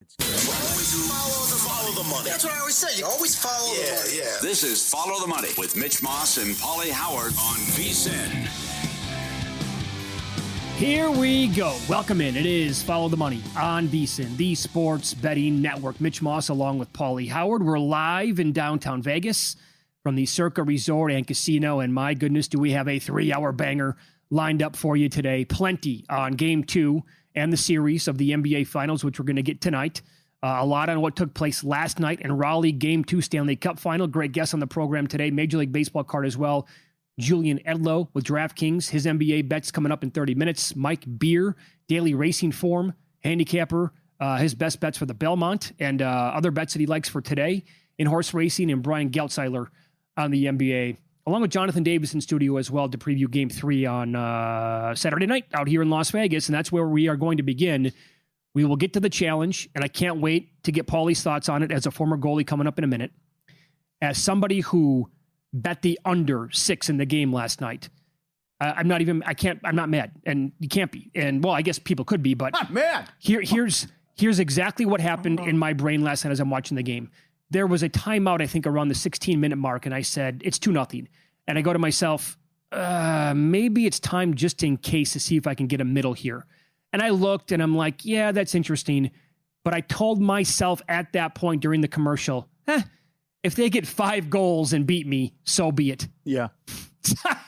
Always follow the money. That's what I always say. You always follow the money. Yeah. This is Follow the Money with Mitch Moss and Paulie Howard on VSiN. Here we go. Welcome in. It is Follow the Money on VSiN, the sports betting network. Mitch Moss along with Paulie Howard. We're live in downtown Vegas from the Circa Resort and Casino. And my goodness, do we have a 3-hour banger lined up for you today. Plenty on Game 2 and the series of the NBA Finals, which we're going to get tonight. A lot on what took place last night in Raleigh, Game 2 Stanley Cup Final. Great guest on the program today. Major League Baseball card as well. Julian Edlow with DraftKings. His NBA bets coming up in 30 minutes. Mike Beer, daily racing form, handicapper. His best bets for the Belmont and other bets that he likes for today in horse racing. And Brian Geltzeiler on the NBA, along with Jonathan Davis in studio as well to preview Game 3 on Saturday night out here in Las Vegas. And that's where we are going to begin. We will get to the challenge, and I can't wait to get Paulie's thoughts on it as a former goalie coming up in a minute. As somebody who bet the under 6 in the game last night, I'm not mad, and you can't be. And well, I guess people could be, but not mad. Here's exactly what happened in my brain last night as I'm watching the game. There was a timeout, I think, around the 16-minute mark, and I said, it's 2-0. And I go to myself, maybe it's time just in case to see if I can get a middle here. And I looked and I'm like, yeah, that's interesting. But I told myself at that point during the commercial, if they get 5 goals and beat me, so be it. Yeah.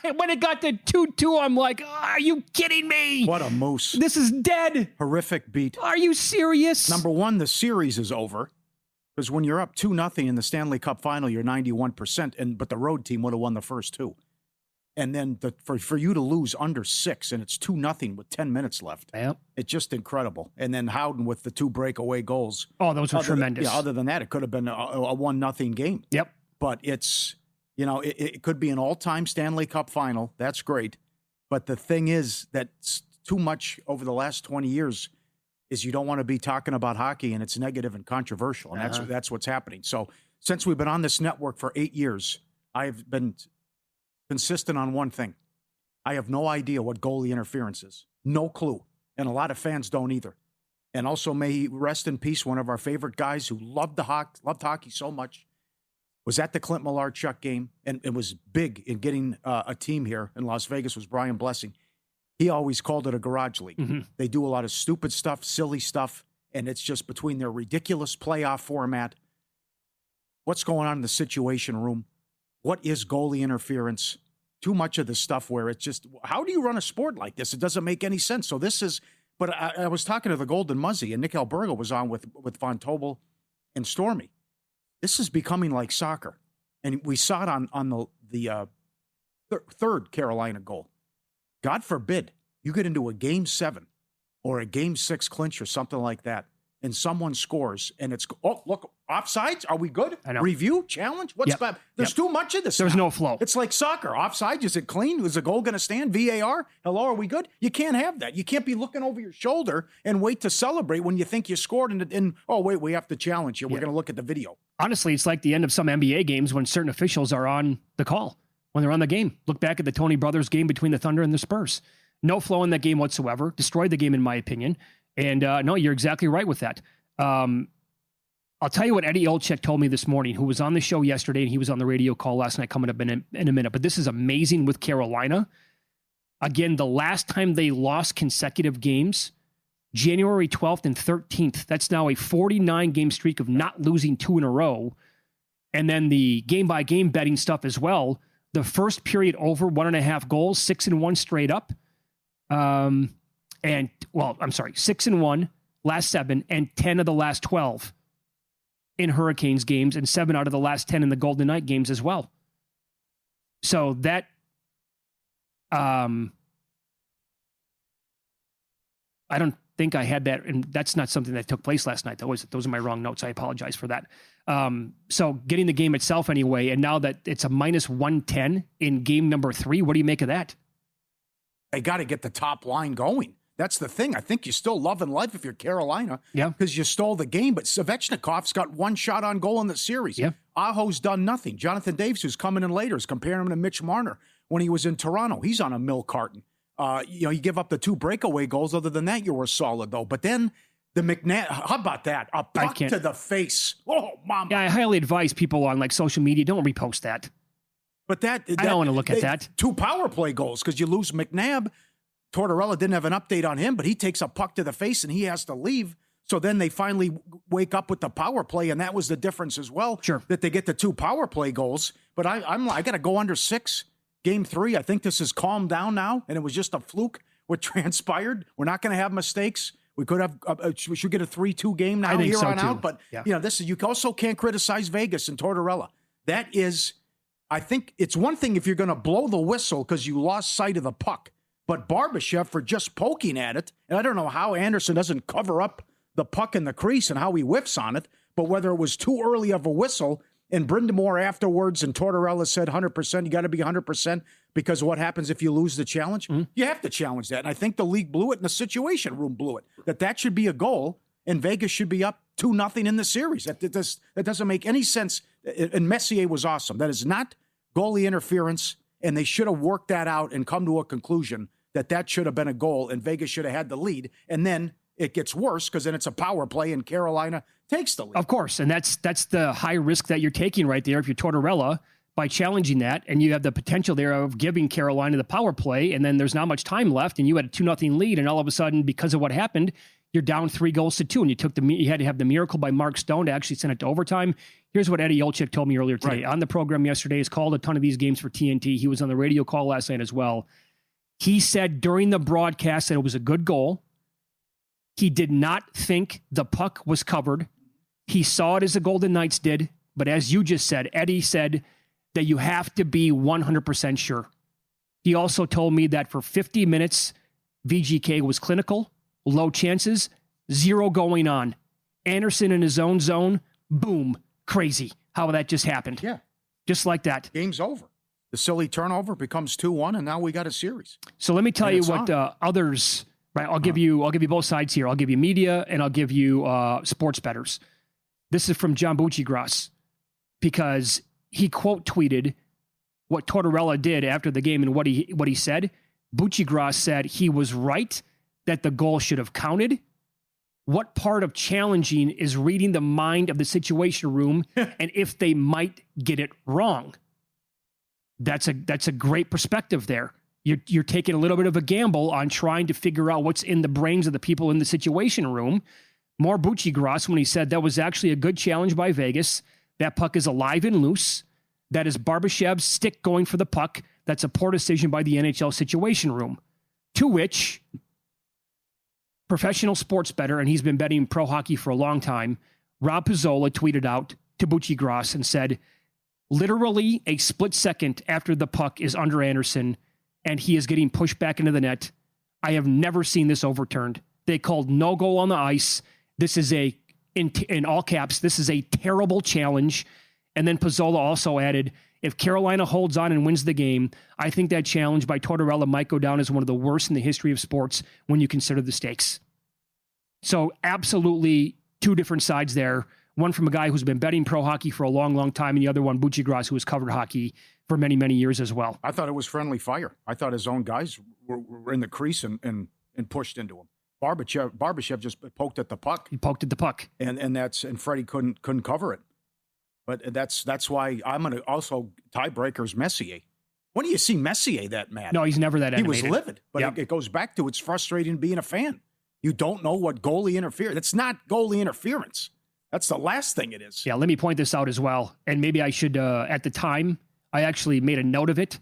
When it got to 2-2, I'm like, are you kidding me? What a moose. This is dead. Horrific beat. Are you serious? Number one, the series is over. Because when you're up 2-0 in the Stanley Cup Final, you're 91%, but the road team would have won the first 2. And then for you to lose under 6 and it's 2-0 with 10 minutes left. Yep. It's just incredible. And then Howden with the 2 breakaway goals. Oh, those were tremendous. Other than that, it could have been a 1-0 game. Yep. But it's, it could be an all-time Stanley Cup Final. That's great. But the thing is that too much over the last 20 years is you don't want to be talking about hockey and it's negative and controversial. And that's what's happening. So since we've been on this network for 8 years, I've been consistent on one thing. I have no idea what goalie interference is. No clue. And a lot of fans don't either. And also, may he rest in peace, one of our favorite guys who loved hockey so much, was at the Clint Malarchuk game and it was big in getting a team here in Las Vegas, was Brian Blessing. He always called it a garage league. Mm-hmm. They do a lot of stupid stuff, silly stuff, and it's just between their ridiculous playoff format, what's going on in the Situation Room, what is goalie interference? Too much of the stuff where it's just, how do you run a sport like this? It doesn't make any sense. So this is, but I was talking to the Golden Muzzy, and Nick Albergo was on with Von Tobel and Stormy. This is becoming like soccer. And we saw it on the third Carolina goal. God forbid you get into a Game 7 or a Game 6 clinch or something like that, and someone scores, and it's, oh, look, offsides? Are we good? I know. Review? Challenge? What's bad? There's too much of this. There's no flow. It's like soccer. Offside? Is it clean? Is the goal going to stand? VAR? Hello, are we good? You can't have that. You can't be looking over your shoulder and wait to celebrate when you think you scored, and oh, wait, we have to challenge you. We're going to look at the video. Honestly, it's like the end of some NBA games when certain officials are on the call, when they're on the game. Look back at the Tony Brothers game between the Thunder and the Spurs. No flow in that game whatsoever. Destroyed the game, in my opinion. And no, you're exactly right with that. I'll tell you what Eddie Olczyk told me this morning, who was on the show yesterday, and he was on the radio call last night, coming up in a minute. But this is amazing with Carolina. Again, the last time they lost consecutive games, January 12th and 13th. That's now a 49-game streak of not losing 2 in a row. And then the game-by-game betting stuff as well. The first period over, 1.5 goals, 6-1 straight up. 6-1. Last 7 and 10 of the last 12 in Hurricanes games and 7 out of the last 10 in the Golden Knight games as well. So that, I don't think I had that. And that's not something that took place last night. Those are my wrong notes. I apologize for that. So getting the game itself anyway. And now that it's a -110 in game number 3, what do you make of that? They got to get the top line going. That's the thing. I think you're still loving life if you're Carolina. Yeah. Because you stole the game, but Svechnikov's got 1 shot on goal in the series. Yeah. Aho's done nothing. Jonathan Davis, who's coming in later, is comparing him to Mitch Marner when he was in Toronto. He's on a milk carton. You give up the 2 breakaway goals. Other than that, you were solid, though. But then The McNabb, how about that? A puck can't- to the face. Oh, mama. Yeah, I highly advise people on like social media, don't repost that. But that I don't want to look at that. 2 power play goals because you lose McNabb. Tortorella didn't have an update on him, but he takes a puck to the face and he has to leave. So then they finally wake up with the power play, and that was the difference as well. Sure. That they get the 2 power play goals. But I got to go under 6. Game 3, I think this has calmed down now, and it was just a fluke what transpired. We're not going to have mistakes. We could have. We should get a 3-2 game now I think here so on too. out. But Yeah. this is, you also can't criticize Vegas and Tortorella. That is, I think it's one thing if you're going to blow the whistle because you lost sight of the puck. But Barbashev for just poking at it, and I don't know how Anderson doesn't cover up the puck in the crease and how he whiffs on it, but whether it was too early of a whistle, and Brindamore afterwards and Tortorella said 100%, you got to be 100% because of what happens if you lose the challenge. Mm-hmm. You have to challenge that. And I think the league blew it and the Situation Room blew it, that should be a goal and Vegas should be up 2-0 in the series. That doesn't make any sense. And Messier was awesome. That is not goalie interference, and they should have worked that out and come to a conclusion that should have been a goal and Vegas should have had the lead. And then it gets worse because then it's a power play and Carolina takes the lead. Of course, and that's the high risk that you're taking right there if you're Tortorella by challenging that, and you have the potential there of giving Carolina the power play, and then there's not much time left, and you had a 2-0 lead, and all of a sudden, because of what happened, you're down 3-2, and you had to have the miracle by Mark Stone to actually send it to overtime. Here's what Eddie Olczyk told me earlier today. Right. On the program yesterday, he's called a ton of these games for TNT. He was on the radio call last night as well. He said during the broadcast that it was a good goal. He did not think the puck was covered. He saw it as the Golden Knights did. But as you just said, Eddie said that you have to be 100% sure. He also told me that for 50 minutes, VGK was clinical, low chances, 0 going on. Anderson in his own zone, boom, crazy how that just happened. Yeah. Just like that. Game's over. The silly turnover becomes 2-1, and now we got a series. So let me tell And you it's what on. others. Right, I'll give you both sides here. I'll give you media and I'll give you sports bettors. This is from John Buccigross because he quote tweeted what Tortorella did after the game and what he said. Buccigross said he was right that the goal should have counted. What part of challenging is reading the mind of the Situation Room and if they might get it wrong? That's a great perspective there. You're taking a little bit of a gamble on trying to figure out what's in the brains of the people in the Situation Room. More Buccigross when he said that was actually a good challenge by Vegas. That puck is alive and loose. That is Barbashev's stick going for the puck. That's a poor decision by the NHL Situation Room. To which professional sports bettor, and he's been betting pro hockey for a long time, Rob Pizzola tweeted out to Buccigross and said, literally a split second after the puck is under Anderson and he is getting pushed back into the net, I have never seen this overturned. They called no goal on the ice. This is in all caps, this is a terrible challenge. And then Pizzola also added, if Carolina holds on and wins the game, I think that challenge by Tortorella might go down as one of the worst in the history of sports when you consider the stakes. So absolutely two different sides there. One from a guy who's been betting pro hockey for a long, long time, and the other one, Buccigross, who has covered hockey for many, many years as well. I thought it was friendly fire. I thought his own guys were in the crease and pushed into him. Barbashev just poked at the puck. He poked at the puck. And Freddie couldn't cover it. But that's why I'm going to also tiebreakers Messier. When do you see Messier that mad? No, he's never that animated. He was livid. But Yep. it goes back to it's frustrating being a fan. You don't know what goalie interference. It's not goalie interference. That's the last thing it is. Yeah, let me point this out as well. And maybe I should, at the time, I actually made a note of it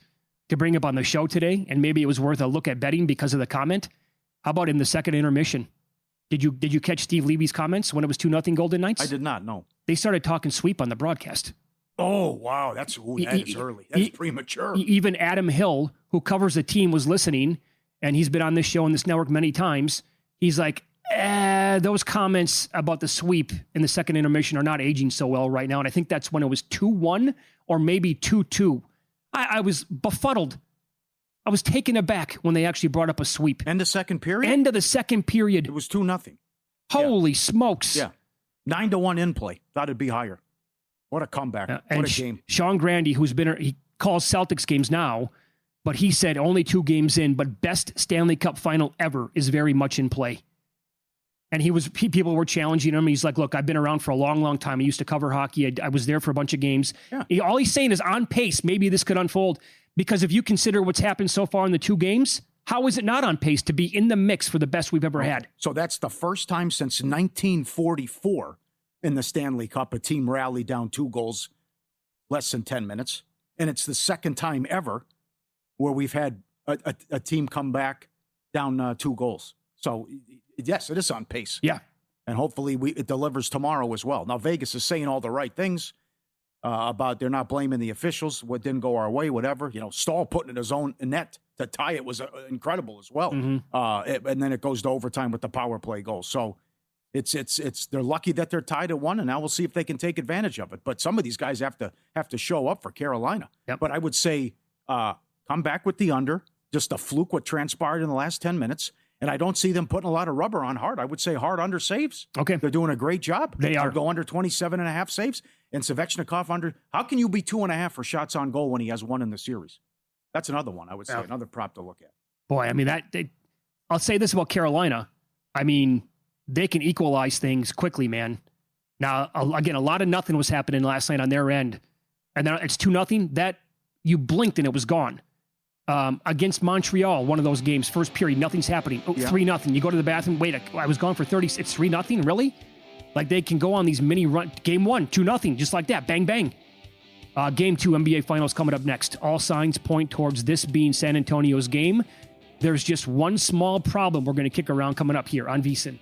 to bring up on the show today. And maybe it was worth a look at betting because of the comment. How about in the second intermission? Did you catch Steve Levy's comments when it was 2-0 Golden Knights? I did not know. They started talking sweep on the broadcast. Oh, wow. That is early. That's premature. Even Adam Hill, who covers the team, was listening, and he's been on this show and this network many times. He's like, those comments about the sweep in the second intermission are not aging so well right now. And I think that's when it was 2-1 or maybe 2-2. I was befuddled. I was taken aback when they actually brought up a sweep. End of second period? End of the second period. It was 2-0. Holy smokes. Yeah. 9-1 in play. Thought it'd be higher. What a comeback. And what a game. Sean Grandy, he calls Celtics games now, but he said only 2 games in, but best Stanley Cup final ever is very much in play. And people were challenging him. He's like, look, I've been around for a long, long time. I used to cover hockey. I was there for a bunch of games. Yeah. All he's saying is on pace. Maybe this could unfold, because if you consider what's happened so far in the 2 games, how is it not on pace to be in the mix for the best we've ever had? So that's the first time since 1944 in the Stanley Cup a team rallied down 2 goals less than 10 minutes. And it's the second time ever where we've had a team come back down 2 goals. So, yes, it is on pace. Yeah. And hopefully it delivers tomorrow as well. Now, Vegas is saying all the right things about they're not blaming the officials. What didn't go our way, whatever. Stahl putting in his own net to tie it was incredible as well. Mm-hmm. And then it goes to overtime with the power play goal. So it's they're lucky that they're tied at 1, and now we'll see if they can take advantage of it. But some of these guys have to show up for Carolina. Yep. But I would say come back with the under. Just a fluke what transpired in the last 10 minutes. And I don't see them putting a lot of rubber on Hart. I would say Hart under saves. Okay. They're doing a great job. They are. They'll go under 27.5 saves. And Svechnikov under. How can you be 2.5 for shots on goal when he has 1 in the series? That's another one, I would say, another prop to look at. Boy, I mean, I'll say this about Carolina. I mean, they can equalize things quickly, man. Now, again, a lot of nothing was happening last night on their end. And then it's 2-0. That you blinked and it was gone. Against Montreal, one of those games, first period, nothing's happening. 3-0. You go to the bathroom. Wait, I was gone for 30. It's 3-0. Really? Like they can go on these mini run. Game 1, 2-0, just like that. Bang, bang. Game 2 NBA Finals coming up next. All signs point towards this being San Antonio's game. There's just one small problem we're going to kick around coming up here on VSiN.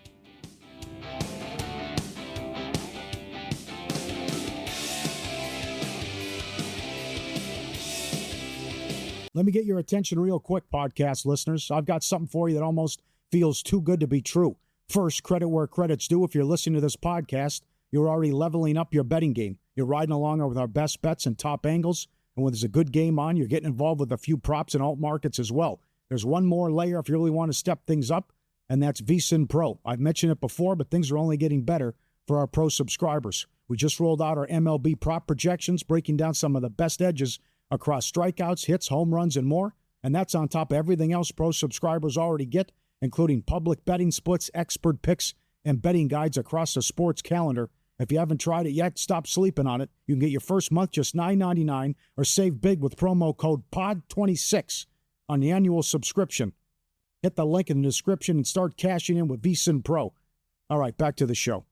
Let me get your attention real quick, podcast listeners. I've got something for you that almost feels too good to be true. First, credit where credit's due. If you're listening to this podcast, you're already leveling up your betting game. You're riding along with our best bets and top angles. And when there's a good game on, you're getting involved with a few props and alt markets as well. There's one more layer if you really want to step things up, and that's VSiN Pro. I've mentioned it before, but things are only getting better for our pro subscribers. We just rolled out our MLB prop projections, breaking down some of the best edges across strikeouts, hits, home runs, and more. And that's on top of everything else pro subscribers already get, including public betting splits, expert picks, and betting guides across the sports calendar. If you haven't tried it yet, stop sleeping on it. You can get your first month just $9.99 or save big with promo code POD26 on the annual subscription. Hit the link in the description and start cashing in with VSiN Pro. All right, back to the show.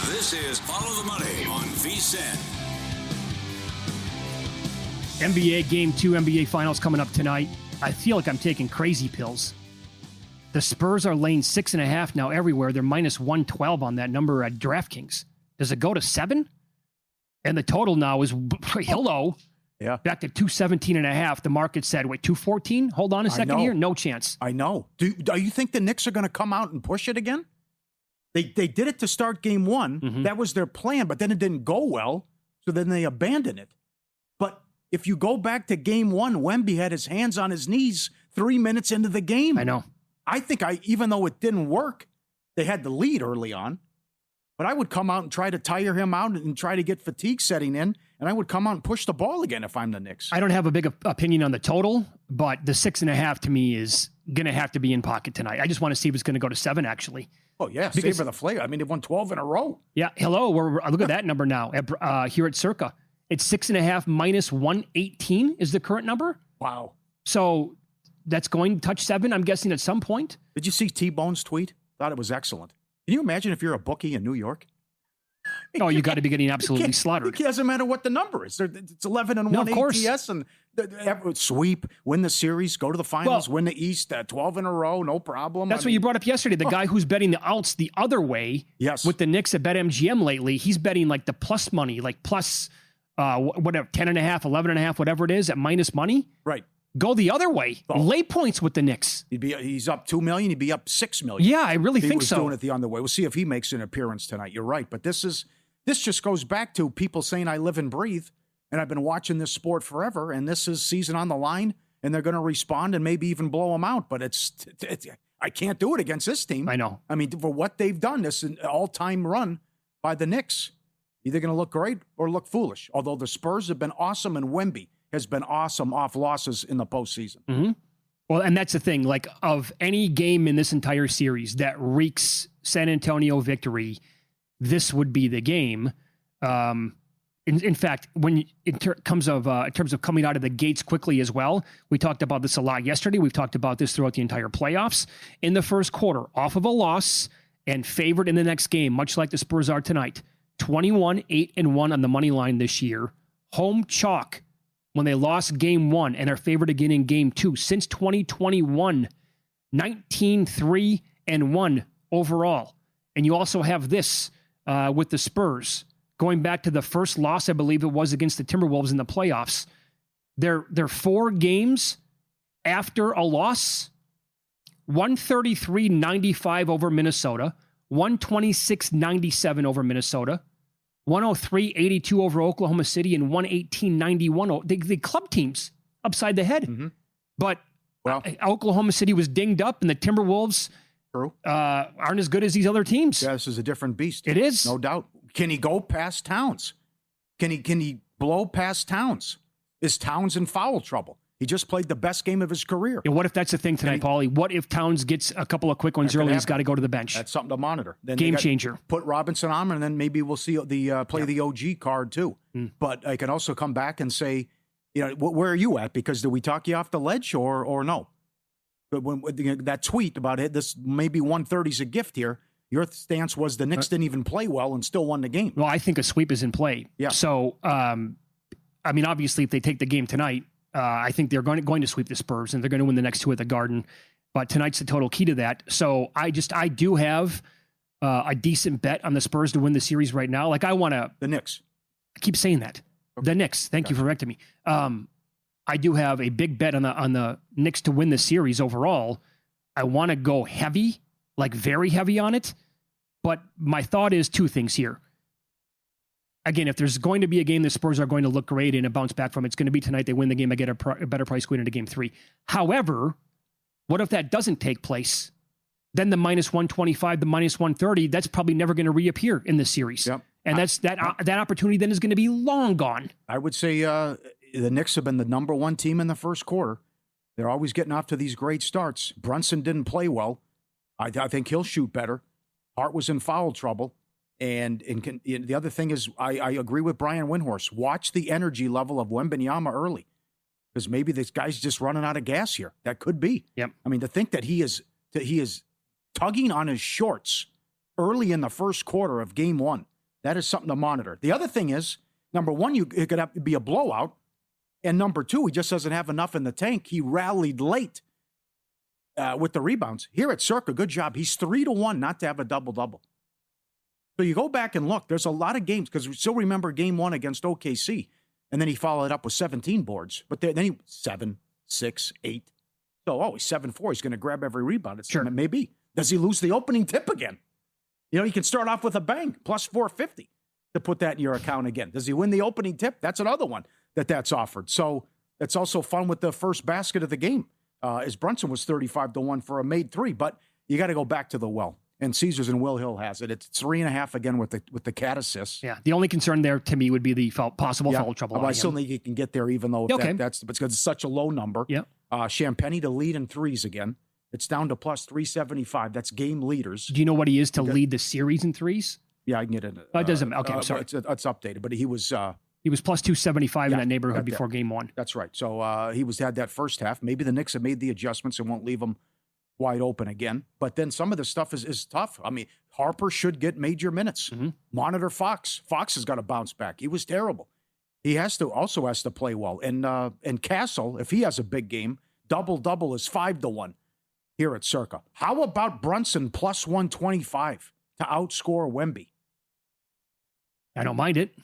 This is Follow the Money on VSiN. NBA Game 2 NBA Finals coming up tonight. I feel like I'm taking crazy pills. The Spurs are laying 6.5 now everywhere. They're minus 112 on that number at DraftKings. Does it go to 7? And the total now is, hello, back to 217.5. The market said, wait, 214? Hold on a second here. No chance. I know. Do you think the Knicks are going to come out and push it again? They did it to start game 1. Mm-hmm. That was their plan, but then it didn't go well, so then they abandoned it. But if you go back to game 1, Wemby had his hands on his knees 3 minutes into the game. I know. I think even though it didn't work, they had the lead early on. But I would come out and try to tire him out and try to get fatigue setting in, and I would come out and push the ball again if I'm the Knicks. I don't have a big opinion on the total, but the 6.5 to me is going to have to be in pocket tonight. I just want to see if it's going to go to 7, actually. Oh, yeah, savor the flavor. I mean, they've won 12 in a row. Yeah, hello. Look at that number now here at Circa. It's 6.5 minus 118 is the current number. Wow. So that's going to touch 7, I'm guessing, at some point. Did you see T-Bone's tweet? Thought it was excellent. Can you imagine if you're a bookie in New York? Oh, you got to be getting absolutely slaughtered. It doesn't matter what the number is. It's 11-1 No, of course. ATS and sweep, win the series, go to the finals, win the East, 12 in a row, no problem. That's what you brought up yesterday. The guy who's betting the outs the other way with the Knicks at BetMGM lately, he's betting like the plus money, like plus whatever, 10.5, 11.5, whatever it is at minus money. Right. Go the other way. Lay points with the Knicks. He's up $2 million. He'd be up $6 million. Yeah, I really think so. He was doing it the other way. We'll see if he makes an appearance tonight. You're right. But this just goes back to people saying I live and breathe, and I've been watching this sport forever, and this is season on the line, and they're going to respond and maybe even blow them out. But I can't do it against this team. I know. I mean, for what they've done, this is an all-time run by the Knicks. Either going to look great or look foolish. Although the Spurs have been awesome and Wemby has been awesome off losses in the postseason. Mm-hmm. Well, and that's the thing. Like, of any game in this entire series that reeks San Antonio victory, this would be the game. In fact, when in terms of coming out of the gates quickly as well, we talked about this a lot yesterday. We've talked about this throughout the entire playoffs. In the first quarter, off of a loss and favored in the next game, much like the Spurs are tonight, 21-8-1 on the money line this year. Home chalk when they lost game 1 and are favored again in game 2 since 2021, 19-3-1 overall. And you also have this with the Spurs. Going back to the first loss, I believe it was against the Timberwolves in the playoffs. They're 4 games after a loss, 133-95 over Minnesota, 126-97 over Minnesota, 103-82 over Oklahoma City, and 118-91. The club teams upside the head. Mm-hmm. But Oklahoma City was dinged up, and the Timberwolves True. Aren't as good as these other teams. Yeah, this is a different beast. It is. No doubt. Can he go past Towns? Can he blow past Towns? Is Towns in foul trouble? He just played the best game of his career. And what if that's the thing tonight, Paulie? What if Towns gets a couple of quick ones early and he's got to go to the bench? That's something to monitor. Then Game changer. Put Robinson on, and then maybe we'll see the the OG card too. But I can also come back and say, where are you at? Because did we talk you off the ledge or no? But when that tweet about it, this maybe 130 is a gift here. Your stance was the Knicks didn't even play well and still won the game. Well, I think a sweep is in play. Yeah. So, obviously, if they take the game tonight, I think they're going to sweep the Spurs and they're going to win the next 2 at the Garden. But tonight's the total key to that. So I do have a decent bet on the Spurs to win the series right now. Like, I want to. The Knicks. I keep saying that. Okay. The Knicks. Thank you for correcting me. I do have a big bet on the Knicks to win the series overall. I want to go heavy, like very heavy on it. But my thought is 2 things here. Again, if there's going to be a game the Spurs are going to look great in and bounce back from, it's going to be tonight. They win the game. I get a better price going into game 3. However, what if that doesn't take place? Then the minus 125, the minus 130, that's probably never going to reappear in this series. Yep. And that opportunity then is going to be long gone. I would say the Knicks have been the number 1 team in the first quarter. They're always getting off to these great starts. Brunson didn't play well. I think he'll shoot better. Hart was in foul trouble. And the other thing is, I agree with Brian Windhorst. Watch the energy level of Wembanyama early. Because maybe this guy's just running out of gas here. That could be. Yep. I mean, to think that he is tugging on his shorts early in the first quarter of game 1, that is something to monitor. The other thing is, number 1, it could have to be a blowout. And number 2, he just doesn't have enough in the tank. He rallied late with the rebounds. Here at Circa, good job. He's 3-1 not to have a double-double. So you go back and look. There's a lot of games, because we still remember game 1 against OKC. And then he followed up with 17 boards. But then he 7, 6, 8. So, he's 7-4. He's going to grab every rebound. It's sure. Maybe. Does he lose the opening tip again? You can start off with a bang, plus 450 to put that in your account again. Does he win the opening tip? That's another one that's offered. So it's also fun with the first basket of the game. As Brunson was 35-1 for a made 3. But you got to go back to the well. And Caesars and Will Hill has it. It's 3.5 again with the cat assists. Yeah. The only concern there to me would be the possible foul trouble. Well, I still think he can get there, even though that's because it's such a low number. Yeah. Champagny to lead in threes again. It's down to plus 375. That's game leaders. Do you know what he is to lead the series in threes? Yeah, I can get it. It doesn't. Okay, I'm sorry. It's updated, but he was. He was plus 275 in that neighborhood before game 1. That's right. So he had that first half. Maybe the Knicks have made the adjustments and won't leave him wide open again. But then some of the stuff is tough. I mean, Harper should get major minutes. Mm-hmm. Monitor Fox. Fox has got to bounce back. He was terrible. He also has to play well. And Castle, if he has a big game, double is 5-1 here at Circa. How about Brunson plus 125 to outscore Wemby? I don't mind it.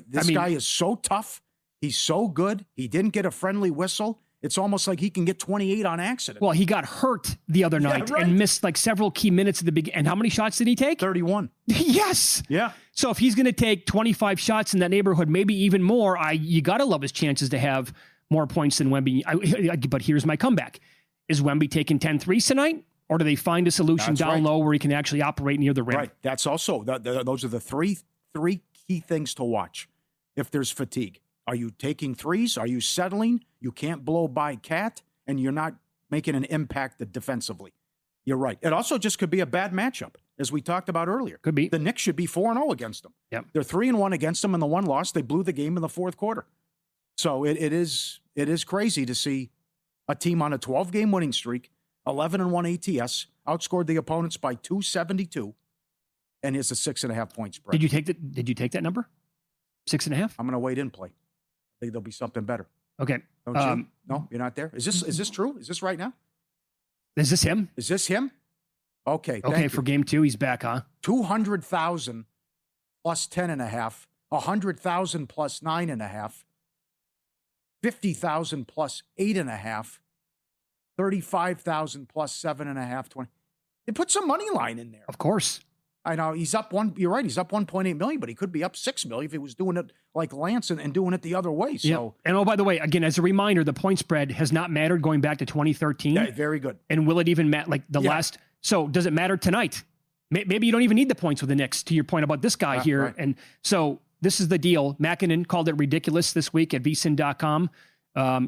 This guy is so tough. He's so good. He didn't get a friendly whistle. It's almost like he can get 28 on accident. Well, he got hurt the other night and missed like several key minutes at the beginning. And how many shots did he take? 31. Yes. Yeah. So if he's going to take 25 shots in that neighborhood, maybe even more, you got to love his chances to have more points than Wemby. But here's my comeback. Is Wemby taking 10 threes tonight? Or do they find a solution low where he can actually operate near the rim? Right. That's also, those are the three key things to watch if there's fatigue. Are you taking threes? Are you settling? You can't blow by Cat, and you're not making an impact defensively. You're right. It also just could be a bad matchup, as we talked about earlier. Could be. The Knicks should be 4-0 against them. Yep. They're 3-1 against them, and the one loss, they blew the game in the fourth quarter. So it is crazy to see a team on a 12-game winning streak, 11-1 ATS, outscored the opponents by 272, and it's a 6.5 point spread. Did you take that number? 6.5? I'm going to wait in play. I think there'll be something better. Okay. Don't you? No, you're not there. Is this true? Is this right now? Is this him? Is this him? Okay. Okay, for game 2, he's back, huh? 200,000 plus 10.5, 100,000 plus 9.5, 50,000 plus 8.5, 35,000 plus 7.5, 20. They put some money line in there. Of course. I know he's up you're right. He's up 1.8 million, but he could be up 6 million if he was doing it like Lance and doing it the other way. So, yeah. And oh, by the way, again, as a reminder, the point spread has not mattered going back to 2013. Yeah, very good. And will it even matter? Like the last. So does it matter tonight? Maybe you don't even need the points with the Knicks, to your point about this guy here. Right. And so this is the deal. Makinen called it ridiculous this week at vsin.com.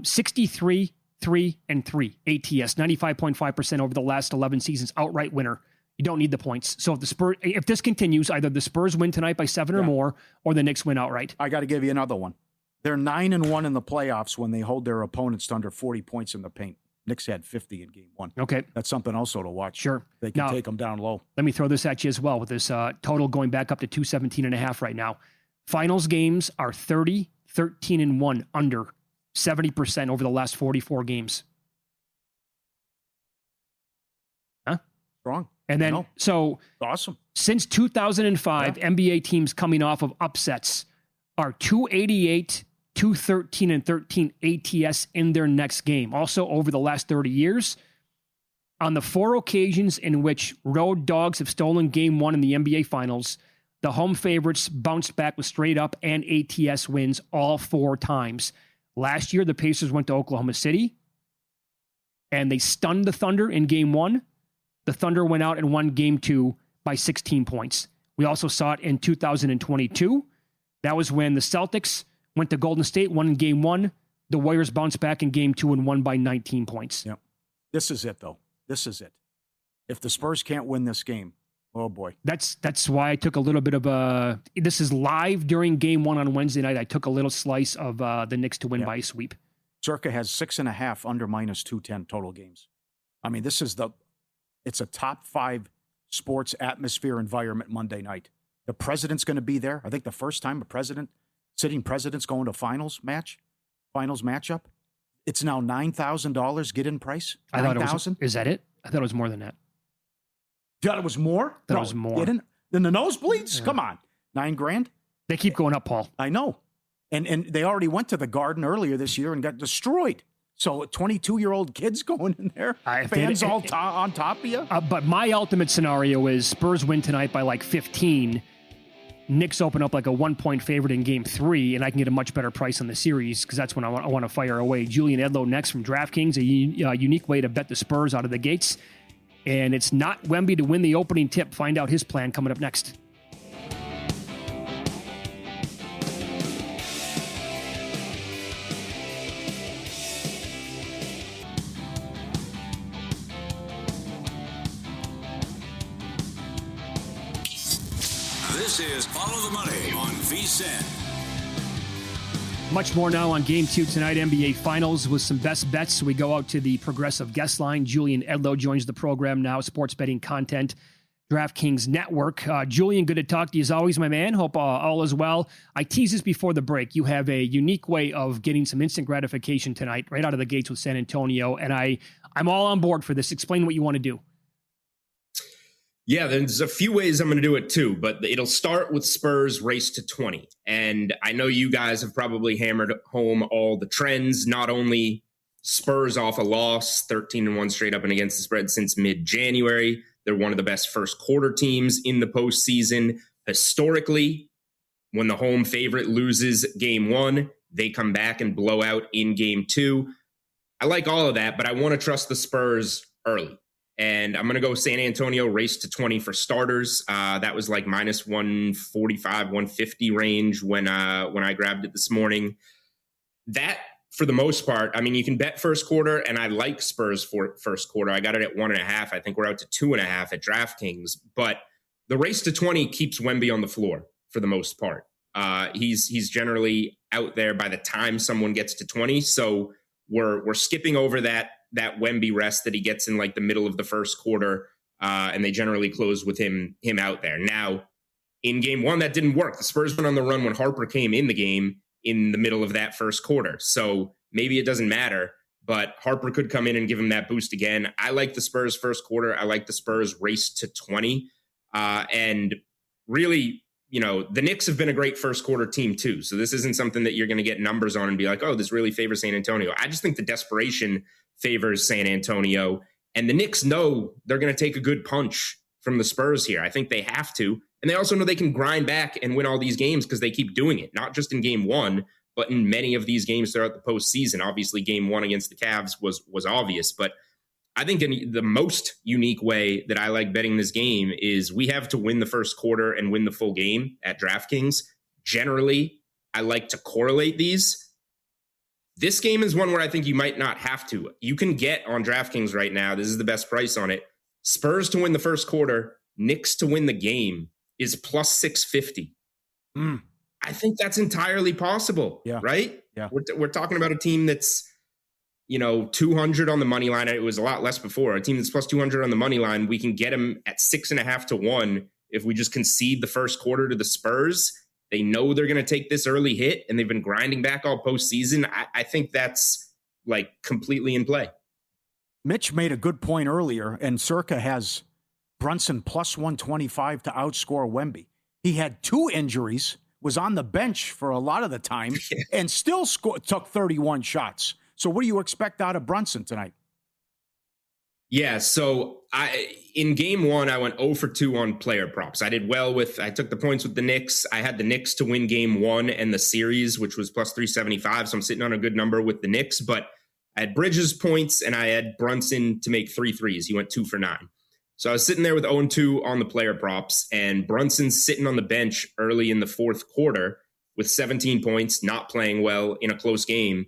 63, 3, and 3 ATS, 95.5% over the last 11 seasons, outright winner. You don't need the points. So if this continues, either the Spurs win tonight by 7 or more, or the Knicks win outright. I got to give you another one. They're 9-1 in the playoffs when they hold their opponents to under 40 points in the paint. Knicks had 50 in game 1. Okay. That's something also to watch. Sure. They can take them down low. Let me throw this at you as well with this total going back up to 217.5 right now. Finals games are 30, 13, and 1 under 70% over the last 44 games. Huh? Strong. And then, so awesome. Since 2005, NBA teams coming off of upsets are 288, 213, and 13 ATS in their next game. Also, over the last 30 years, on the 4 occasions in which road dogs have stolen game 1 in the NBA Finals, the home favorites bounced back with straight up and ATS wins all 4 times. Last year, the Pacers went to Oklahoma City, and they stunned the Thunder in game 1. The Thunder went out and won game 2 by 16 points. We also saw it in 2022. That was when the Celtics went to Golden State, won in game 1. The Warriors bounced back in game 2 and won by 19 points. Yep. This is it, though. This is it. If the Spurs can't win this game, oh boy. That's why I took a little bit of a... This is live during game 1 on Wednesday night. I took a little slice of the Knicks to win by a sweep. Circa has 6.5 under minus 210 total games. I mean, it's a top 5 sports atmosphere environment Monday night. The president's going to be there. I think the first time sitting president's going to finals matchup. It's now $9,000 get-in price. $9,000. Is that it? I thought it was more than that. You thought it was more? That was more. Get in? Then the nosebleeds? Yeah. Come on. $9,000? They keep going up, Paul. I know. And they already went to the Garden earlier this year and got destroyed. So 22-year-old kids going in there, fans on top of you. But my ultimate scenario is Spurs win tonight by like 15. Knicks open up like a 1-point favorite in game 3, and I can get a much better price on the series because that's when I want to fire away. Julian Edlow next from DraftKings, a unique way to bet the Spurs out of the gates. And it's not Wemby to win the opening tip. Find out his plan coming up next. This is Follow the Money on VSiN. Much more now on Game 2 tonight, NBA Finals with some best bets. We go out to the Progressive guest line. Julian Edlow joins the program now, sports betting content, DraftKings Network. Julian, good to talk to you as always, my man. Hope all is well. I teased this before the break. You have a unique way of getting some instant gratification tonight, right out of the gates with San Antonio, and I'm all on board for this. Explain what you want to do. Yeah, there's a few ways I'm going to do it too, but it'll start with Spurs race to 20. And I know you guys have probably hammered home all the trends, not only Spurs off a loss, 13-1 straight up and against the spread since mid-January. They're one of the best first quarter teams in the postseason. Historically, when the home favorite loses game 1, they come back and blow out in game 2. I like all of that, but I want to trust the Spurs early. And I'm going to go San Antonio race to 20 for starters. That was like minus 145, 150 range when I grabbed it this morning. That, for the most part, I mean, you can bet first quarter, and I like Spurs for first quarter. I got it at 1.5. I think we're out to 2.5 at DraftKings. But the race to 20 keeps Wemby on the floor for the most part. He's generally out there by the time someone gets to 20. So we're skipping over that Wemby rest that he gets in like the middle of the first quarter, and they generally close with him out there. Now, in game one, that didn't work. The Spurs went on the run when Harper came in the game in the middle of that first quarter. So maybe it doesn't matter, but Harper could come in and give him that boost again. I like the Spurs first quarter. I like the Spurs race to 20. And really, you know, the Knicks have been a great first quarter team too. So this isn't something that you're going to get numbers on and be like, oh, this really favors San Antonio. I just think the desperation favors San Antonio. And the Knicks know they're going to take a good punch from the Spurs here. I think they have to. And they also know they can grind back and win all these games because they keep doing it, not just in game one, but in many of these games throughout the postseason. Obviously, game one against the Cavs was obvious. But I think the most unique way that I like betting this game is we have to win the first quarter and win the full game at DraftKings. Generally, I like to correlate these. This game is one where I think you might not have to. You can get on DraftKings right now, this is the best price on it, Spurs to win the first quarter, Knicks to win the game is plus 650. I think that's entirely possible, right? Yeah. We're talking about a team that's, 200 on the money line. It was a lot less before. A team that's plus 200 on the money line, we can get them at 6.5 to 1 if we just concede the first quarter to the Spurs. They know they're going to take this early hit, and they've been grinding back all postseason. I think that's like completely in play. Mitch made a good point earlier, and Circa has Brunson plus 125 to outscore Wemby. He had 2 injuries, was on the bench for a lot of the time, and still took 31 shots. So what do you expect out of Brunson tonight? Yeah, so in game one, I went 0 for 2 on player props. I did well I took the points with the Knicks. I had the Knicks to win game one and the series, which was plus 375. So I'm sitting on a good number with the Knicks, but I had Bridges points and I had Brunson to make 3 threes. He went 2 for 9. So I was sitting there with 0-2 on the player props, and Brunson's sitting on the bench early in the fourth quarter with 17 points, not playing well in a close game.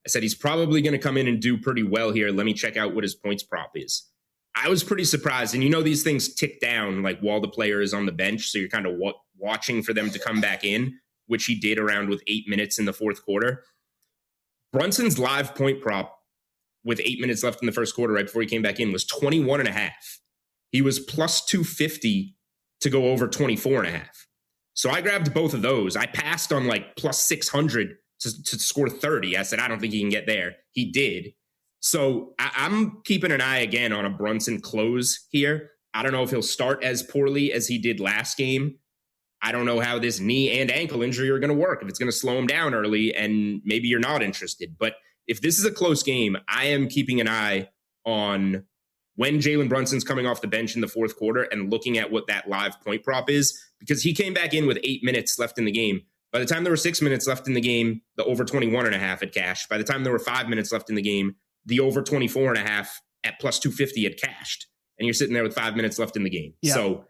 I said, he's probably going to come in and do pretty well here. Let me check out what his points prop is. I was pretty surprised. And these things tick down like while the player is on the bench. So you're kind of watching for them to come back in, which he did around with 8 minutes in the fourth quarter. Brunson's live point prop with 8 minutes left in the first quarter right before he came back in was 21.5. He was plus 250 to go over 24.5. So I grabbed both of those. I passed on like plus 600 to score 30. I said, I don't think he can get there. He did. So I'm keeping an eye again on a Brunson close here. I don't know if he'll start as poorly as he did last game. I don't know how this knee and ankle injury are going to work, if it's going to slow him down early, and maybe you're not interested. But if this is a close game, I am keeping an eye on when Jalen Brunson's coming off the bench in the fourth quarter and looking at what that live point prop is, because he came back in with 8 minutes left in the game. By the time there were 6 minutes left in the game, the over 21.5 had cashed. By the time there were 5 minutes left in the game, the over 24.5 at plus 250 had cashed. And you're sitting there with 5 minutes left in the game. Yeah. So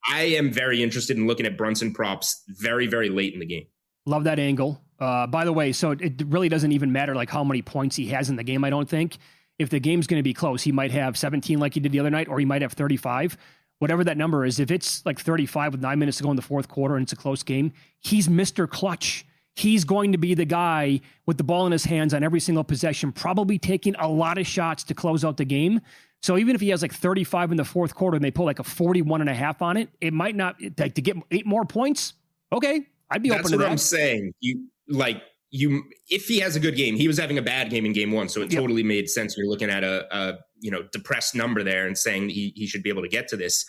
I am very interested in looking at Brunson props very, very late in the game. Love that angle. By the way, so it really doesn't even matter like how many points he has in the game, I don't think. If the game's going to be close, he might have 17 like he did the other night, or he might have 35. Whatever that number is, if it's like 35 with 9 minutes to go in the fourth quarter and it's a close game, he's Mr. Clutch. He's going to be the guy with the ball in his hands on every single possession, probably taking a lot of shots to close out the game. So even if he has like 35 in the fourth quarter and they pull like a 41.5 on it, it might not, like, to get 8 more points. Okay, I'd be open to that. That's what I'm saying. If he has a good game, he was having a bad game in game one, so it totally made sense. You're looking at a depressed number there and saying he should be able to get to this.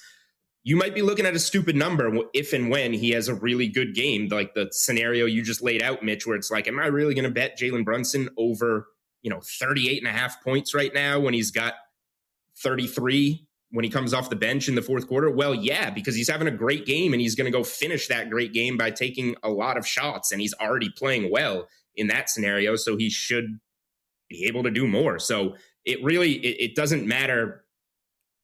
You might be looking at a stupid number if and when he has a really good game, like the scenario you just laid out, Mitch, where it's like, am I really going to bet Jalen Brunson over 38.5 points right now when he's got 33 when he comes off the bench in the fourth quarter? Well, yeah, because he's having a great game and he's going to go finish that great game by taking a lot of shots, and he's already playing well in that scenario, so he should be able to do more. So it doesn't matter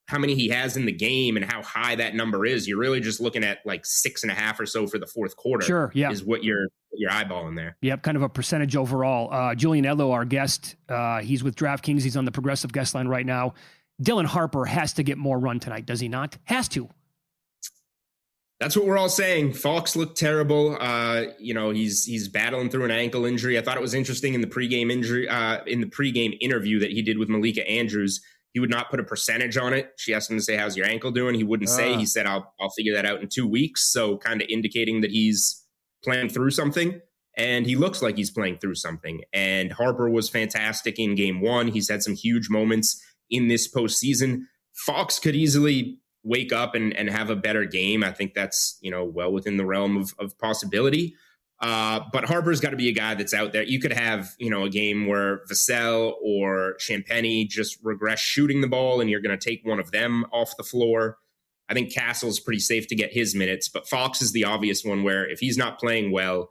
how many he has in the game and how high that number is, you're really just looking at like 6.5 or so for the fourth quarter. Sure, yeah, is what you're eyeballing there. Yep, kind of a percentage overall. Julian Edlow, our guest, he's with DraftKings. He's on the Progressive guest line right now. Dylan Harper has to get more run tonight, does he not? Has to. That's what we're all saying. Fox looked terrible. He's battling through an ankle injury. I thought it was interesting in the pregame interview that he did with Malika Andrews. He would not put a percentage on it. She asked him to say, "How's your ankle doing?" He wouldn't say. He said, "I'll figure that out in 2 weeks." So kind of indicating that he's playing through something, and he looks like he's playing through something. And Harper was fantastic in game one. He's had some huge moments in this postseason. Fox could easily wake up and have a better game. I think that's, well within the realm of possibility. But Harper's got to be a guy that's out there. You could have, a game where Vassell or Champagnie just regress shooting the ball and you're going to take one of them off the floor. I think Castle's pretty safe to get his minutes, but Fox is the obvious one where if he's not playing well,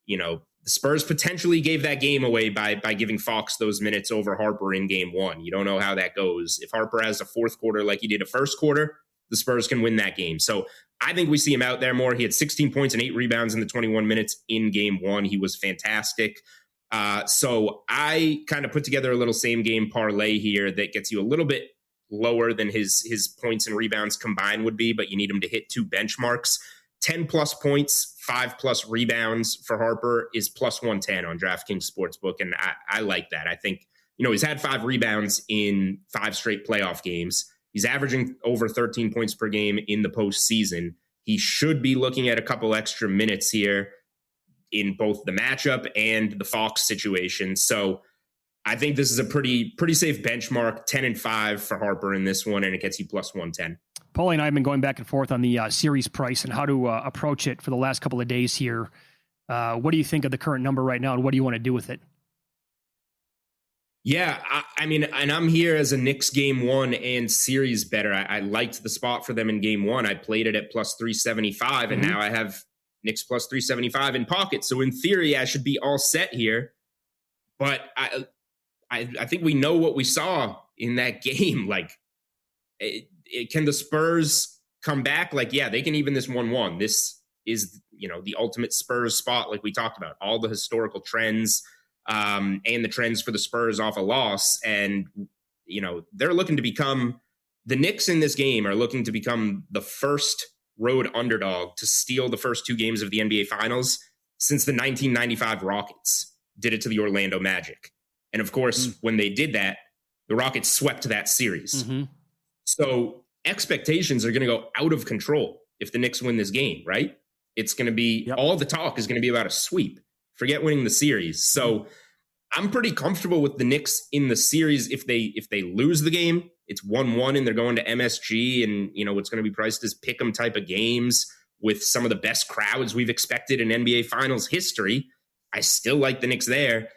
the Spurs potentially gave that game away by giving Fox those minutes over Harper in game one. You don't know how that goes. If Harper has a fourth quarter like he did a first quarter, the Spurs can win that game. So I think we see him out there more. He had 16 points and 8 rebounds in the 21 minutes in game one. He was fantastic. So I kind of put together a little same game parlay here that gets you a little bit lower than his points and rebounds combined would be, but you need him to hit 2 benchmarks. 10 plus points, 5 plus rebounds for Harper is plus 110 on DraftKings Sportsbook. And I like that. I think, he's had 5 rebounds in 5 straight playoff games. He's averaging over 13 points per game in the postseason. He should be looking at a couple extra minutes here in both the matchup and the Fox situation. So I think this is a pretty safe benchmark, 10-5 for Harper in this one, and it gets you plus 110. Paulie and I have been going back and forth on the series price and how to approach it for the last couple of days here. What do you think of the current number right now, and what do you want to do with it? Yeah, I mean, and I'm here as a Knicks game one and series better. I liked the spot for them in game one. I played it at plus 375, and now I have Knicks plus 375 in pocket. So in theory, I should be all set here. But I think we know what we saw in that game. Like, can the Spurs come back? Like, yeah, they can even this 1-1. This is, the ultimate Spurs spot, like we talked about. All the historical trends and the trends for the Spurs off a loss. And, they're looking to become – the Knicks in this game are looking to become the first road underdog to steal the first 2 games of the NBA Finals since the 1995 Rockets did it to the Orlando Magic. And, of course, when they did that, the Rockets swept that series. So expectations are going to go out of control if the Knicks win this game, right? It's going to be all the talk is going to be about a sweep. Forget winning the series. So I'm pretty comfortable with the Knicks in the series. If they lose the game, it's 1-1 and they're going to MSG, and it's going to be priced as pick'em type of games with some of the best crowds we've expected in NBA Finals history. I still like the Knicks there.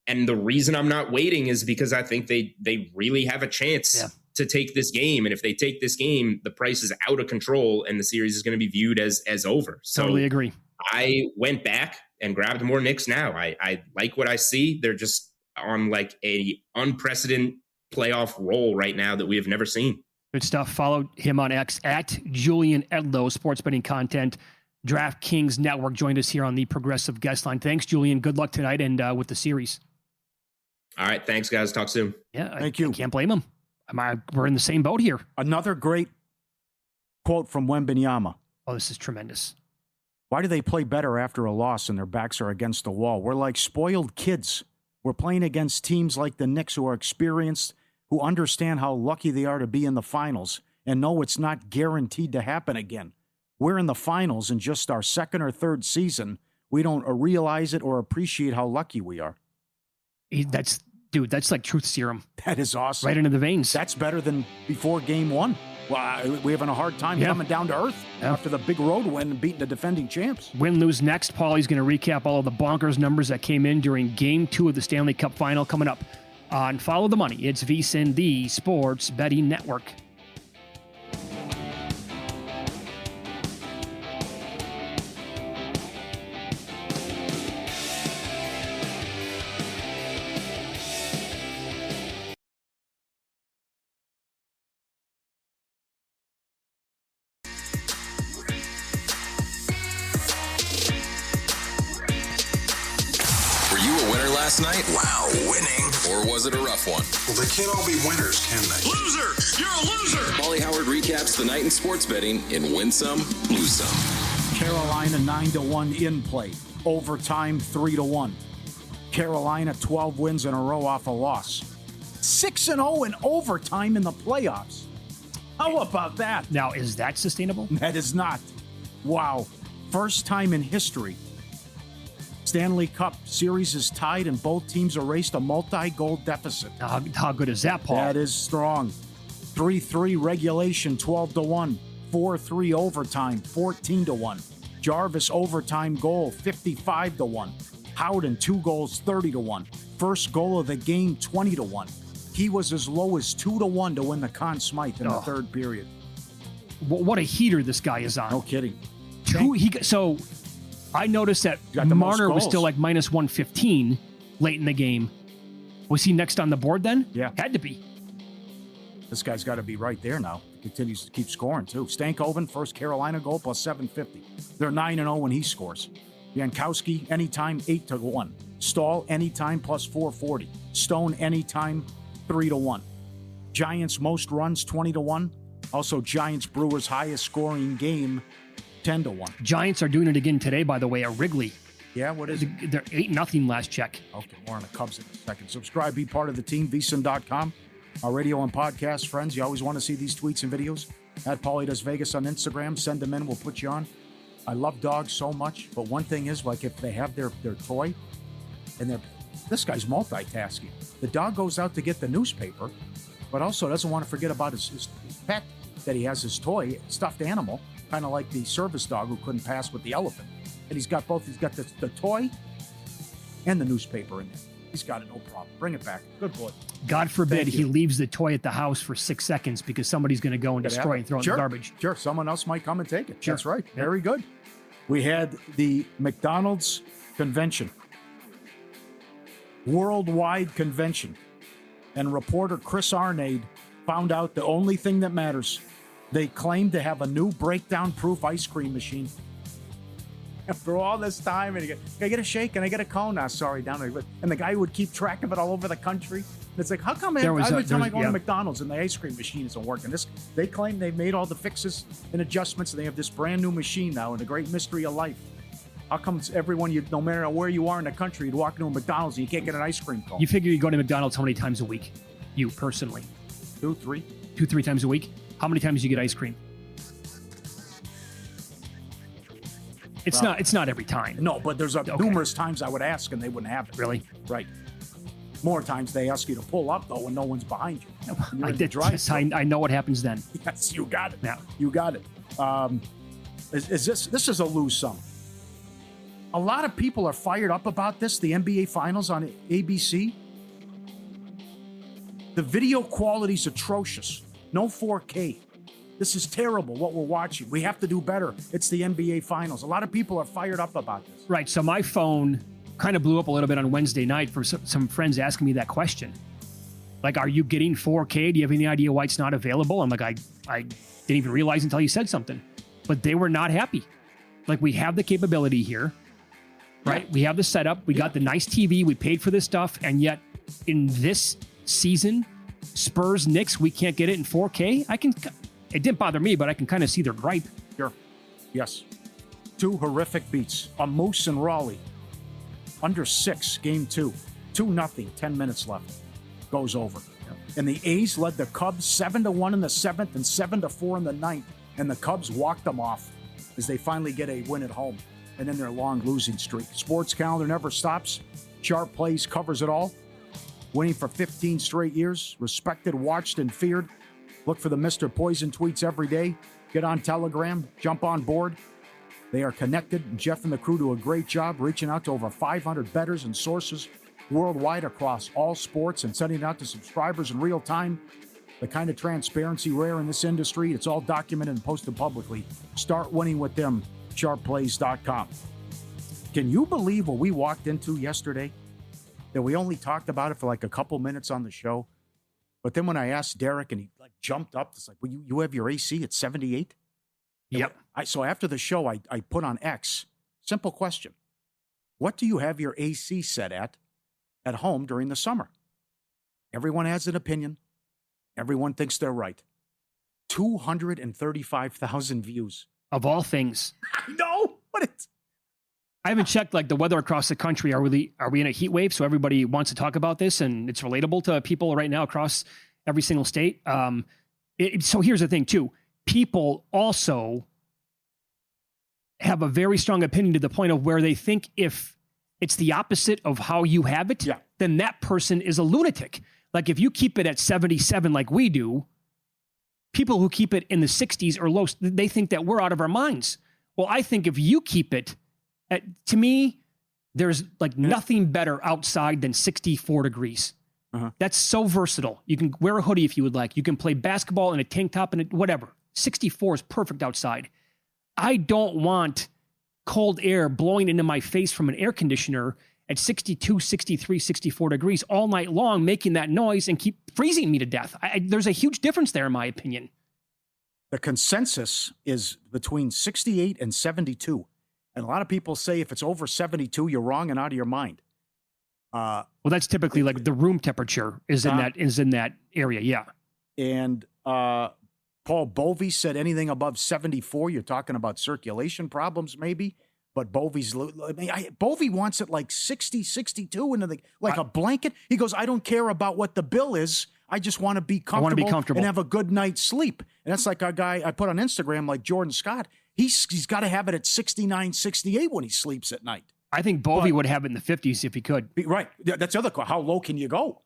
And the reason I'm not waiting is because I think they really have a chance to take this game. And if they take this game, the price is out of control and the series is going to be viewed as over. So totally agree. I went back and grabbed more Knicks now. I like what I see. They're just on like a unprecedented playoff roll right now that we have never seen. Good stuff. Follow him on X at Julian Edlow, sports betting content. DraftKings Network joined us here on the Progressive guest line. Thanks, Julian. Good luck tonight and with the series. All right. Thanks, guys. Talk soon. Yeah, Thank you. I can't blame him. We're in the same boat here. Another great quote from Wembanyama. Oh, this is tremendous. Why do they play better after a loss and their backs are against the wall? We're like spoiled kids. We're playing against teams like the Knicks who are experienced, who understand how lucky they are to be in the finals and know it's not guaranteed to happen again. We're in the finals in just our second or third season. We don't realize it or appreciate how lucky we are. That's like truth serum. That is awesome. Right into the veins. That's better than before game one. Well, we're having a hard time coming down to earth after the big road win and beating the defending champs. Win, lose next. Paulie's going to recap all of the bonkers numbers that came in during Game 2 of the Stanley Cup Final coming up on Follow the Money. It's VSiN, the Sports Betting Network. last night? Wow, winning. Or was it a rough one? Well, they can't all be winners, can they? Loser! You're a loser! Paulie Howard recaps the night in sports betting in Win Some, Lose Some. Carolina 9-1 in play. Overtime 3-1. Carolina 12 wins in a row off a loss. 6-0 in overtime in the playoffs. How about that? Now, is that sustainable? That is not. Wow. First time in history. Stanley Cup Series is tied and both teams erased a multi-goal deficit. How good is that, Paul? That is strong. 3-3 regulation, 12-1. 4-3 overtime, 14-1. Jarvis overtime goal, 55-1. Howden 2 goals, 30-1. First goal of the game, 20-1. He was as low as 2-1 to win the Conn Smythe in the third period. What a heater this guy is on. No kidding. So I noticed that Marner was still like minus 115 late in the game. Was he next on the board then? Yeah. Had to be. This guy's got to be right there now. He continues to keep scoring, too. Stankoven, first Carolina goal, plus 750. They're 9-0 when he scores. Jankowski, anytime, 8-1. Stahl, anytime, plus 440. Stone, anytime, 3-1. Giants, most runs, 20-1. Also, Giants Brewers highest scoring game, 10-1. Giants are doing it again today, by the way, at Wrigley. Yeah, what is it? They're 8-0 last check. Okay, more on the Cubs in a second. Subscribe, be part of the team, vsin.com. Our radio and podcast friends, you always want to see these tweets and videos. At Paulie Does Vegas on Instagram. Send them in, we'll put you on. I love dogs so much, but one thing is, like, if they have their toy, and this guy's multitasking. The dog goes out to get the newspaper, but also doesn't want to forget about his pet that he has, his toy, stuffed animal, kind of like the service dog who couldn't pass with the elephant. And he's got both. He's got the toy and the newspaper in there. He's got it, no problem. Bring it back. Good boy. God forbid he leaves the toy at the house for 6 seconds because somebody's going to go and destroy and throw it in the garbage. Sure, someone else might come and take it. Sure. That's right. Yeah. Very good. We had the McDonald's convention, worldwide convention, and reporter Chris Arnade found out the only thing that matters. They claim to have a new breakdown-proof ice cream machine. After all this time, and he goes, can I get a shake? Can I get a cone? Nah, sorry, down there. And the guy would keep track of it all over the country. And it's like, how come every time I go to McDonald's and the ice cream machine isn't working? They claim they've made all the fixes and adjustments, and they have this brand new machine now, and the great mystery of life. How come everyone, no matter where you are in the country, you'd walk into a McDonald's and you can't get an ice cream cone? You figure you go to McDonald's how many times a week? You, personally? 2, 3. 2-3 times a week? How many times do you get ice cream? It's not every time. No, but there's numerous times I would ask and they wouldn't have it. Really? Right. More times they ask you to pull up, though, when no one's behind you. I know what happens then. Yes, you got it. Yeah. You got it. This is a lose some. A lot of people are fired up about this, the NBA Finals on ABC. The video quality's atrocious. No 4K. This is terrible, what we're watching. We have to do better. It's the NBA Finals. A lot of people are fired up about this. Right, so my phone kind of blew up a little bit on Wednesday night for some friends asking me that question. Like, are you getting 4K? Do you have any idea why it's not available? I'm like, I didn't even realize until you said something. But they were not happy. Like, we have the capability here, right? Yeah. We have the setup. We got the nice TV. We paid for this stuff. And yet, in this season, Spurs, Knicks, we can't get it in 4K? It didn't bother me, but I can kind of see their gripe. Sure. Yes. 2 horrific beats. A Moose and Raleigh. Under 6, game 2. 2-0, 10 minutes left. Goes over. Yep. And the A's led the Cubs 7-1 in the 7th and 7-4 in the 9th. And the Cubs walked them off as they finally get a win at home and in their long losing streak. Sports calendar never stops. Sharp Plays covers it all. Winning for 15 straight years. Respected, watched, and feared. Look for the Mr. Poison tweets every day. Get on Telegram. Jump on board. They are connected. Jeff and the crew do a great job reaching out to over 500 bettors and sources worldwide across all sports and sending it out to subscribers in real time. The kind of transparency rare in this industry. It's all documented and posted publicly. Start winning with them. SharpPlays.com. Can you believe what we walked into yesterday? That we only talked about it for like a couple minutes on the show. But then when I asked Derek and he jumped up, it's like, well, you have your AC at 78? Yep. So after the show, I put on X, simple question. What do you have your AC set at? at home during the summer. Everyone has an opinion. Everyone thinks they're right. 235,000 views. Of all things. I know. I haven't checked like the weather across the country. Are we in a heat wave? So everybody wants to talk about this and it's relatable to people right now across every single state. So here's the thing too. People also have a very strong opinion to the point of where they think if it's the opposite of how you have it, then that person is a lunatic. Like if you keep it at 77 like we do, people who keep it in the 60s or low, they think that we're out of our minds. Well, I think if you keep it to me, there's like nothing better outside than 64 degrees. That's so versatile. You can wear a hoodie if you would like. You can play basketball in a tank top and whatever. 64 is perfect outside. I don't want cold air blowing into my face from an air conditioner at 62, 63, 64 degrees all night long, making that noise and keep freezing me to death. There's a huge difference there, in my opinion. The consensus is between 68 and 72. And a lot of people say if it's over 72, you're wrong and out of your mind. Well, that's typically like the room temperature is in that area, yeah. And Paul Bovey said anything above 74, you're talking about circulation problems maybe. But Bovey wants it like 60, 62 into a blanket. He goes, I don't care about what the bill is. I just want to be comfortable and have a good night's sleep. And that's like a guy I put on Instagram, like Jordan Scott. He's got to have it at 69, 68 when he sleeps at night. I think Bovey would have it in the 50s if he could. Right. That's the other question. How low can you go?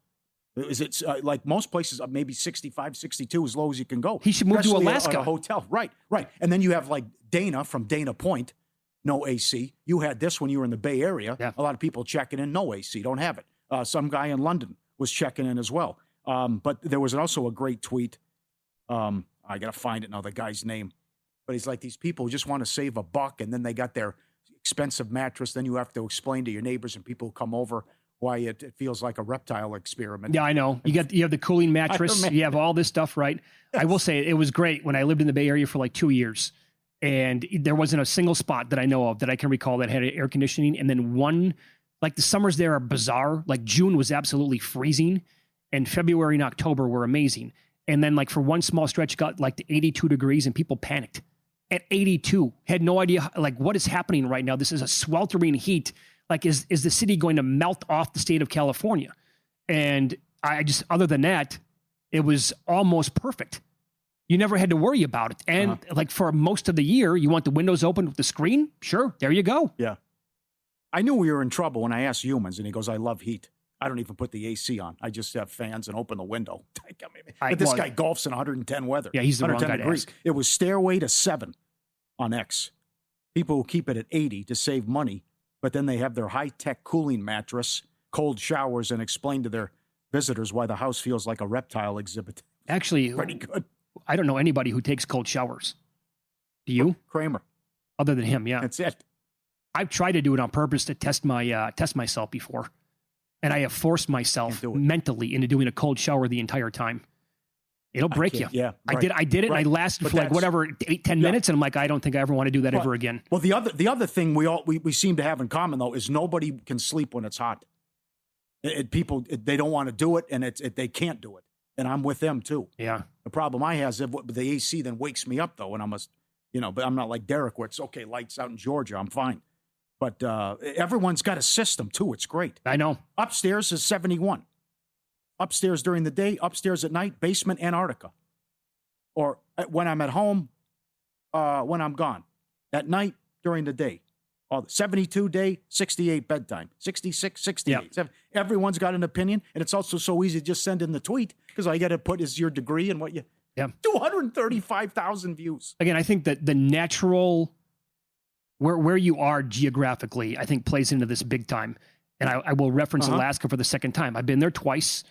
Is it like most places, maybe 65, 62, as low as you can go? He should move to Alaska. At a hotel. Right. And then you have like Dana from Dana Point, no AC. You had this when you were in the Bay Area. Yeah. A lot of people checking in, no AC, don't have it. Some guy in London was checking in as well. But there was also a great tweet. I got to find it now, the guy's name. But he's like, these people just want to save $1 and then they got their expensive mattress. Then you have to explain to your neighbors and people who come over why it feels like a reptile experiment. Yeah, I know. You have the cooling mattress. You have all this stuff, right? Yes. I will say it was great when I lived in the Bay Area for like 2 years. And there wasn't a single spot that I know of that I can recall that had air conditioning. And then like the summers there are bizarre. Like June was absolutely freezing. And February and October were amazing. And then like for one small stretch, got like to 82 degrees and people panicked. At 82, had no idea like what is happening right now. This is a sweltering heat. Like is the city going to melt off the state of California? And I just, other than that, it was almost perfect. You never had to worry about it. And like for most of the year, you want the windows open with the screen? Sure, there you go. Yeah. I knew we were in trouble when I asked Humans, and he goes, I love heat. I don't even put the AC on. I just have fans and open the window. But this guy golfs in 110 weather. Yeah, he's the wrong guy degrees. To ask. It was stairway to 7 on X. People who keep it at 80 to save money, but then they have their high-tech cooling mattress, cold showers, and explain to their visitors why the house feels like a reptile exhibit. Actually, pretty good. I don't know anybody who takes cold showers. Do you? Kramer. Other than him, yeah. That's it. I've tried to do it on purpose to test myself before. And I have forced myself mentally into doing a cold shower the entire time. It'll break you. Yeah, right. I did it, right. And I lasted for like whatever 8-10 minutes, and I'm like, I don't think I ever want to do that ever again. Well, the other thing we seem to have in common though is nobody can sleep when it's hot. People they don't want to do it, and they can't do it, and I'm with them too. Yeah. The problem I have is the AC then wakes me up though, and I must, but I'm not like Derek where it's okay, lights out in Georgia, I'm fine. But everyone's got a system, too. It's great. I know. Upstairs is 71. Upstairs during the day, upstairs at night, basement, Antarctica. Or when I'm at home, when I'm gone. At night, during the day. 72 day, 68 bedtime. 66, 68. Yep. Everyone's got an opinion. And it's also so easy to just send in the tweet because all you got to put is your degree and what you... Yeah. 235,000 views. Again, I think that the natural... Where you are geographically, I think plays into this big time. And I will reference Alaska for the second time. I've been there twice,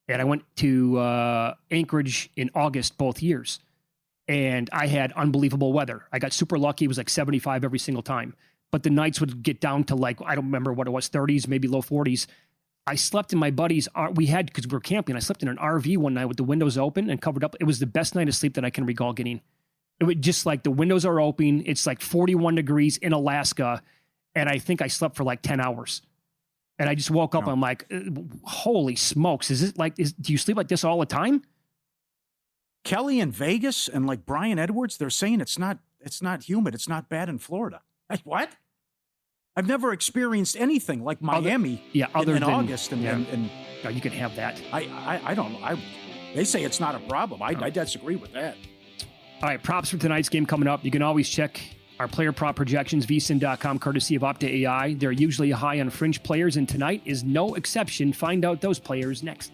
and I went to Anchorage in August both years. And I had unbelievable weather. I got super lucky. It was like 75 every single time. But the nights would get down to like, I don't remember what it was, 30s, maybe low 40s. I slept in my buddy's, because we were camping, I slept in an RV one night with the windows open and covered up. It was the best night of sleep that I can recall getting. It would just like the windows are open. It's like 41 degrees in Alaska. And I think I slept for like 10 hours. And I just woke up No. and I'm like, holy smokes. Is it like, do you sleep like this all the time? Kelly in Vegas and like Brian Edwards, they're saying it's not humid. It's not bad in Florida. Like, what? I've never experienced anything like Miami other in than August. And no, you can have that. I don't know. They say it's not a problem. I disagree with that. All right, props for tonight's game coming up. You can always check our player prop projections, vsin.com, courtesy of Opta AI. They're usually high on fringe players, and tonight is no exception. Find out those players next.